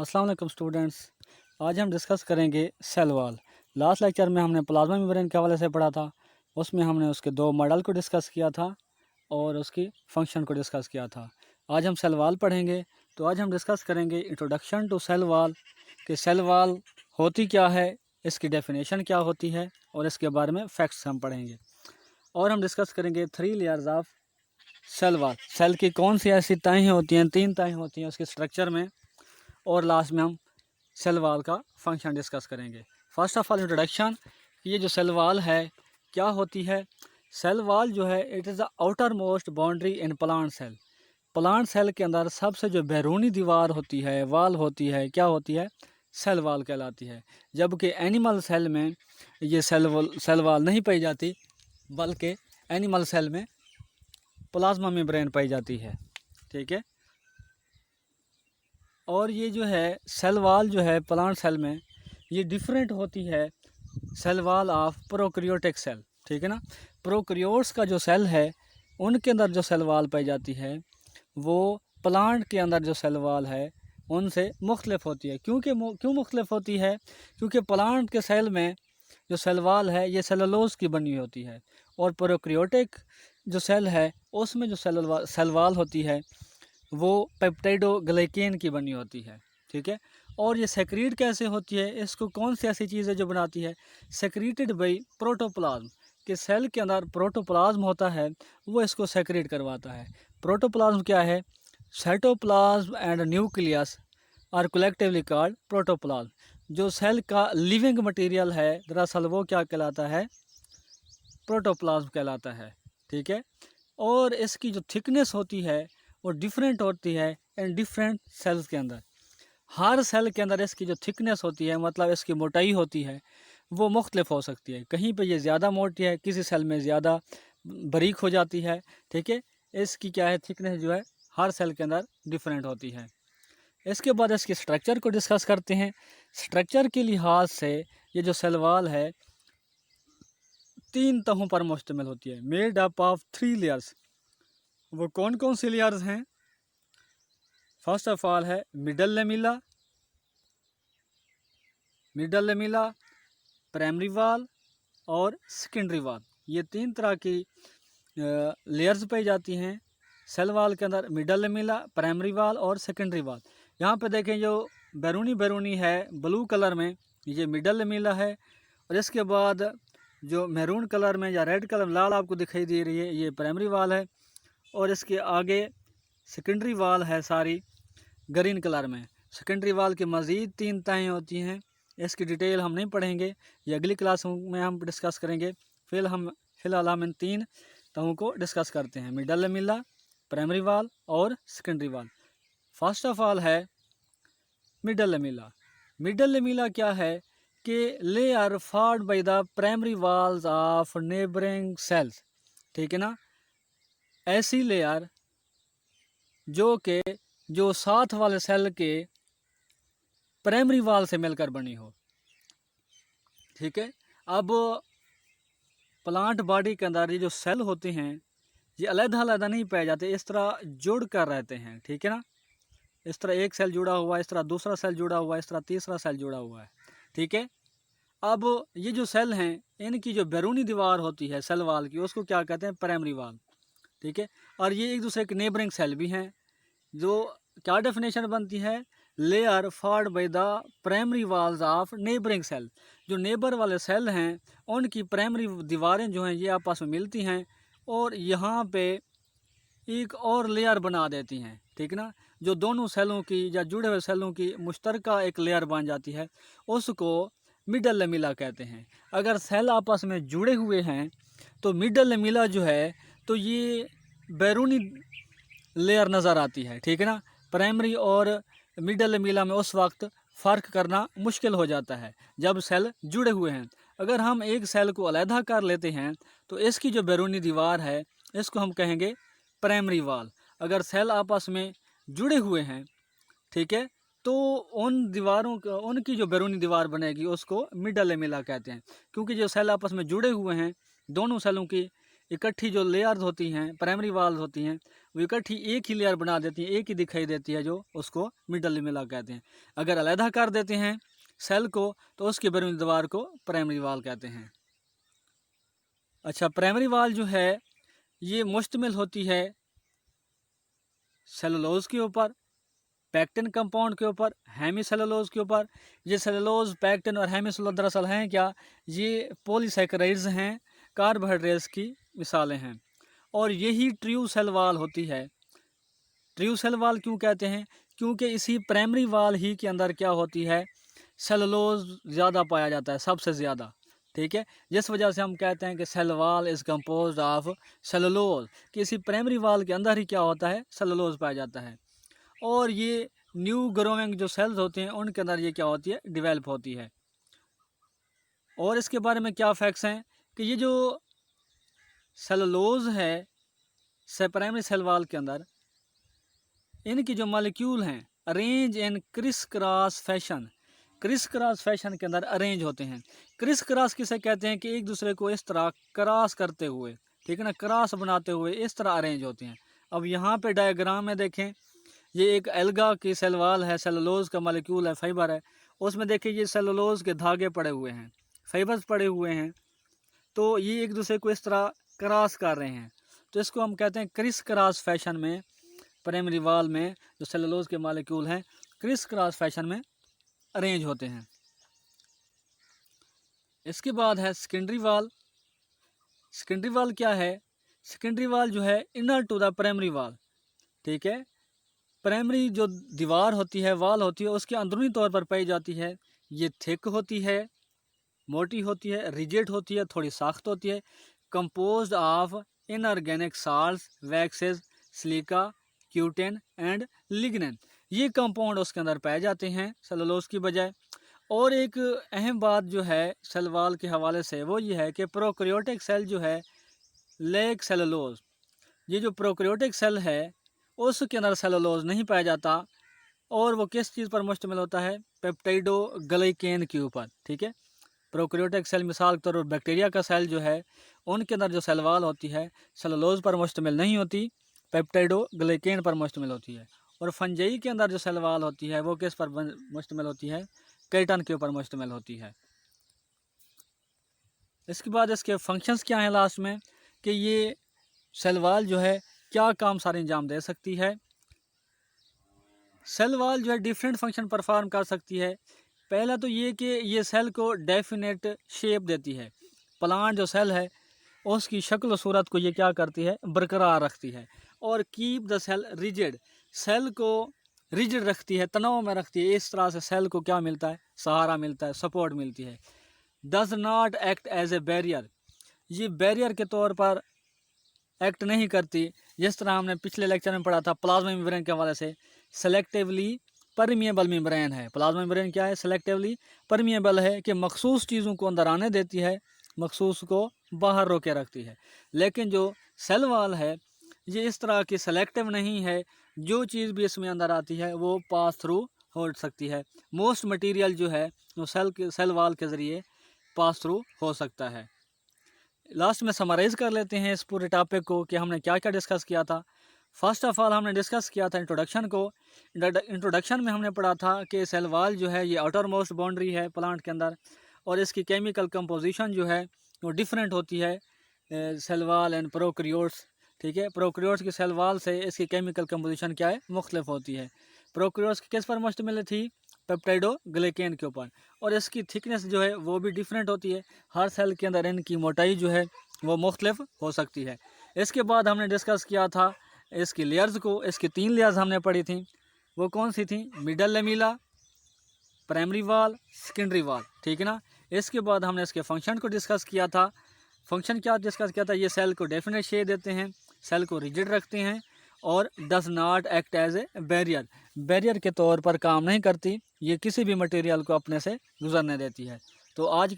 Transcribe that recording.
अस्सलाम वालेकुम स्टूडेंट्स। आज हम डिस्कस करेंगे सेल वॉल। लास्ट लेक्चर में हमने प्लाज्मा मेम्ब्रेन के हवाले से पढ़ा था। उसमें हमने उसके दो मॉडल को डिस्कस किया था और उसकी फंक्शन को डिस्कस किया था। आज हम सेल वॉल पढ़ेंगे। तो आज हम डिस्कस करेंगे इंट्रोडक्शन टू सेल वॉल, कि सेल वॉल होती क्या है, इसकी डेफिनेशन क्या होती है और इसके बारे में फैक्ट्स हम पढ़ेंगे। और हम डिस्कस करेंगे 3 layers of cell wall. Cell की कौन सी ऐसी तहें होती हैं, 3 तहें होती हैं उसके स्ट्रक्चर में। और लास्ट में हम सेल वॉल का फंक्शन डिस्कस करेंगे। फर्स्ट ऑफ ऑल इंट्रोडक्शन, ये जो सेल वॉल है क्या होती है। सेल वॉल जो है it is the outermost boundary in plant cell. Plant cell के अंदर सबसे जो बैरूनी दीवार होती है, वॉल होती है, क्या होती है, सेल वॉल कहलाती है। जबकि एनिमल सेल में ये सेल वॉल नहीं पाई जाती, बल्कि एनिमल सेल में प्लाज्मा मेम्ब्रेन पाई जाती है। ठीक है। और ये जो है सेल वॉल जो है प्लांट सेल में ये डिफरेंट होती है cell wall of prokaryotic cell. ठीक है ना। प्रोकैरियोट्स का जो सेल है उनके अंदर जो सेल वॉल पाई जाती है वो प्लांट के अंदर जो सेल वॉल है उनसे मुख्तलिफ होती है। क्यों मुख्तलिफ होती है? क्योंकि प्लांट के सेल में जो सेल वॉल है ये सेलुलोज की बनी होती है और प्रोकैरियोटिक जो सेल है उसमें जो सेल वॉल होती है वो पेप्टाइडोग्लाइकेन की बनी होती है। ठीक है। और ये सेक्रीट कैसे होती है, इसको कौन सी ऐसी चीज़ है जो बनाती है? सेक्रीटेड बाई प्रोटोप्लाज्म, कि सेल के अंदर प्रोटोप्लाज्म होता है वो इसको सेक्रीट करवाता है। प्रोटोप्लाज्म क्या है? Cytoplasm and nucleus are collectively called protoplasm. जो सेल का लिविंग मटेरियल है दरअसल वो क्या कहलाता है? प्रोटोप्लाज्म कहलाता है। ठीक है। और इसकी जो थिकनेस होती है वो डिफरेंट होती है इन डिफरेंट सेल्स के अंदर। हर सेल के अंदर इसकी जो थिकनेस होती है, मतलब इसकी मोटाई होती है, वो मुख्तलिफ हो सकती है। कहीं पे ये ज़्यादा मोटी है, किसी सेल में ज़्यादा बारीक हो जाती है। ठीक है। इसकी क्या है, थिकनेस जो है हर सेल के अंदर डिफरेंट होती है। इसके बाद इसके स्ट्रक्चर को डिस्कस करते हैं। स्ट्रक्चर के लिहाज से ये जो सेल वॉल है 3 तहों पर मुश्तमिल होती है, मेड अप ऑफ 3 लेयर्स। वो कौन कौन सी लेयर्स हैं? फर्स्ट ऑफ ऑल है मिडल लेमिला, प्राइमरी वॉल और सेकेंडरी वॉल। ये 3 तरह की लेयर्स पाई जाती हैं सेल वॉल के अंदर, मिडल लेमिला, प्राइमरी वॉल और सेकेंडरी वॉल। यहाँ पे देखें जो बैरूनी है ब्लू कलर में, ये मिडल लेमिला है। और इसके बाद जो मैरून कलर में या रेड कलर लाल आपको दिखाई दे रही है, ये प्राइमरी वॉल है। और इसके आगे सेकेंडरी वॉल है सारी ग्रीन कलर में। सेकेंडरी वॉल की मज़ीद 3 तहें होती हैं, इसकी डिटेल हम नहीं पढ़ेंगे, ये अगली क्लास में हम डिस्कस करेंगे। फ़िलहाल हम इन 3 तहों को डिस्कस करते हैं, मिडल लेमिला, प्राइमरी वॉल और secondary wall. First of all है मिडल लेमिला। मिडल लेमिला क्या है कि layer formed by the primary walls of neighbouring cells. ठीक है ना। ऐसी लेयर जो साथ वाले सेल के प्राइमरी वॉल से मिलकर बनी हो। ठीक है। अब प्लांट बॉडी के अंदर ये जो सेल होते हैं ये अलग-अलग नहीं पाए जाते, इस तरह जुड़ कर रहते हैं। ठीक है ना। इस तरह एक सेल जुड़ा हुआ है, इस तरह दूसरा सेल जुड़ा हुआ है, इस तरह तीसरा सेल जुड़ा हुआ है। ठीक है। अब ये जो सेल हैं इनकी जो बैरूनी दीवार होती है सेल वॉल की, उसको क्या कहते हैं? Primary wall. ठीक है। और ये एक दूसरे के नेबरिंग सेल भी हैं। जो क्या डेफिनेशन बनती है? Layer formed by the primary walls of neighbouring cell. जो नेबर वाले सेल हैं उनकी प्राइमरी दीवारें जो हैं ये आपस में मिलती हैं और यहाँ पे एक और लेयर बना देती हैं। ठीक ना। जो दोनों सेलों की या जुड़े हुए सेलों की मुश्तरका एक लेयर बन जाती है, उसको मिडल लेमिला कहते हैं। अगर सेल आपस में जुड़े हुए हैं तो मिडल लेमिला जो है तो ये बैरूनी लेयर नज़र आती है। ठीक है ना। प्राइमरी और मिडल लेमिला में उस वक्त फ़र्क करना मुश्किल हो जाता है जब सेल जुड़े हुए हैं। अगर हम एक सेल को अलहदा कर लेते हैं तो इसकी जो बैरूनी दीवार है इसको हम कहेंगे प्राइमरी वॉल। अगर सेल आपस में जुड़े हुए हैं, ठीक है, तो उन दीवारों का उनकी जो बैरूनी दीवार बनेगी उसको मिडल लेमिला कहते हैं। क्योंकि जो सेल आपस में जुड़े हुए हैं, दोनों सेलों की इकट्ठी जो लेयर्स होती हैं, प्राइमरी वॉल्स होती हैं, वो इकट्ठी एक ही लेयर बना देती है, एक ही दिखाई देती है, जो उसको मिडल लेमेला कहते हैं। अगर अलहदा कर देते हैं सेल को तो उसकी बैरूनी दीवार को प्राइमरी वाल कहते हैं। अच्छा, प्राइमरी वाल जो है ये मुश्तमिल होती है सेलुलोज के ऊपर, पैक्टिन कंपाउंड के ऊपर, हेमीसेलुलोज के ऊपर। ये सेलुलोज, पैक्टिन और हेमीसेलुलोज दरअसल हैं क्या, ये पॉलीसैकेराइड्स हैं, कार्बोहाइड्रेट्स की मिसालें हैं। और यही ट्रू सेल वाल होती है। ट्रू सेल वाल क्यों कहते हैं, क्योंकि इसी प्राइमरी वाल ही के अंदर क्या होती है, सेलुलोज ज़्यादा पाया जाता है, सबसे ज़्यादा। ठीक है, जिस वजह से हम कहते हैं कि cell wall is composed of cellulose, कि इसी प्राइमरी वाल के अंदर ही क्या होता है, सेलुलोज पाया जाता है। और ये न्यू ग्रोइंग जो सेल्स होते हैं उनके अंदर ये क्या होती है, डिवेल्प होती है। और इसके बारे में क्या फैक्ट्स हैं कि ये जो सेलुलोज है प्राइमरी सेल वाल के अंदर, इनकी जो मॉलिक्यूल हैं arrange in criss cross fashion, criss cross fashion के अंदर अरेंज होते हैं। क्रिस क्रॉस किसे कहते हैं कि एक दूसरे को इस तरह क्रॉस करते हुए, ठीक है ना, क्रॉस बनाते हुए इस तरह अरेंज होते हैं। अब यहाँ पे डायग्राम में देखें, ये एक एल्गा की सेल वाल है, सेलुलोज का मॉलिक्यूल है, फाइबर है, उसमें देखिए ये सेलुलोज के धागे पड़े हुए हैं, फाइबर्स पड़े हुए हैं, तो ये एक दूसरे को इस तरह क्रॉस कर रहे हैं। तो इसको हम कहते हैं क्रिस क्रॉस फैशन में, प्राइमरी वाल में जो सेलुलोज के मॉलिक्यूल हैं क्रिस क्रॉस फैशन में अरेंज होते हैं। इसके बाद है सेकेंडरी वाल। सेकेंडरी वाल क्या है, सेकेंडरी वाल जो है इनर टू द प्राइमरी वाल, ठीक है, प्राइमरी जो दीवार होती है, वाल होती है, उसके अंदरूनी तौर पर पाई जाती है। ये थिक होती है, मोटी होती है, रिजिड होती है, थोड़ी सख्त होती है, composed of inorganic salts, waxes, silica, क्यूटेन and lignin. ये कंपाउंड उसके अंदर पाए जाते हैं सेलुलोज की बजाय। और एक अहम बात जो है सेल वाल के हवाले से वो ये है कि प्रोकैरियोटिक सेल जो है लैक सेलुलोज, ये जो प्रोकैरियोटिक सेल है उसके अंदर सेलुलोज नहीं पाया जाता। और वो किस चीज़ पर मुश्तमिल होता है, पेप्टाइडोग्लाइकेन के ऊपर, ठीक है। प्रोकैरियोटिक सेल मिसाल के तौर पर बैक्टीरिया का सेल जो है उनके अंदर जो सेल वाल होती है सेलुलोज पर मुश्तमिल नहीं होती, पेप्टाइडोग्लाइकेन पर मुश्तमिल होती है। और फंजाई के अंदर जो सेल वाल होती है वो किस पर मुश्तमिल होती है, केराटिन के ऊपर मुश्तमिल होती है। इसके बाद इसके फंक्शंस क्या हैं लास्ट में, कि ये सेल वाल जो है क्या काम सारे अंजाम दे सकती है। सेल वाल जो है डिफरेंट फंक्शन परफॉर्म कर सकती है। पहला तो ये कि ये सेल को डेफिनेट शेप देती है। प्लांट जो सेल है उसकी शक्ल और सूरत को ये क्या करती है, बरकरार रखती है। और keep the cell rigid, cell को रिजिड रखती है, तनाव में रखती है। इस तरह से सेल को क्या मिलता है, सहारा मिलता है, सपोर्ट मिलती है। Does not act as a barrier, ये बैरियर के तौर पर एक्ट नहीं करती। जिस तरह हमने पिछले लेक्चर में पढ़ा था प्लाज्मा मेम्ब्रेन के हवाले से, सेलेक्टिवली परमिएबल मेम्ब्रेन है। प्लाज्मा मेम्ब्रेन क्या है, सेलेक्टिवली परमिएबल है, कि मखसूस चीज़ों को अंदर आने देती है, मखसूस को बाहर रोके रखती है। लेकिन जो सेल वाल है ये इस तरह की सेलेक्टिव नहीं है, जो चीज़ भी इसमें अंदर आती है वो पास थ्रू हो सकती है। मोस्ट मटेरियल जो है वो सेल वाल के ज़रिए पास थ्रू हो सकता है। लास्ट में समराइज़ कर लेते हैं इस पूरे टॉपिक को कि हमने क्या क्या डिस्कस किया था। फर्स्ट ऑफ ऑल हमने डिस्कस किया था इंट्रोडक्शन को। इंट्रोडक्शन में हमने पढ़ा था कि सेल वाल जो है ये आउटर मोस्ट बाउंड्री है प्लांट के अंदर, और इसकी केमिकल कंपोजिशन जो है वो डिफरेंट होती है सेल वाल एंड प्रोकैरियोट्स, ठीक है। प्रोकैरियोट्स की सेल वाल से इसकी केमिकल कंपोजिशन क्या है, मुख्तलिफ होती है। प्रोकैरियोट्स किस पर मुश्तमिल थी, पेप्टाइडोग्लाइकेन के ऊपर, और इसकी थिकनेस जो है वो भी डिफरेंट होती है। हर सेल के अंदर इनकी मोटाई जो है वो मुख्तलिफ हो सकती है। इसके बाद हमने डिस्कस किया था इसकी लेयर्स को। इसकी 3 लेयर्स हमने पढ़ी थी, वो कौन सी थी, मिडल लेमिला, प्राइमरी वाल, सेकेंडरी वाल, ठीक है ना। इसके बाद हमने इसके फंक्शन को डिस्कस किया था। फंक्शन क्या डिस्कस किया था, ये सेल को डेफिनेट शेप देते हैं, सेल को रिजिड रखते हैं, और does not act as a barrier, barrier के तौर पर काम नहीं करती, ये किसी भी मटेरियल को अपने से गुजरने देती है। तो आज के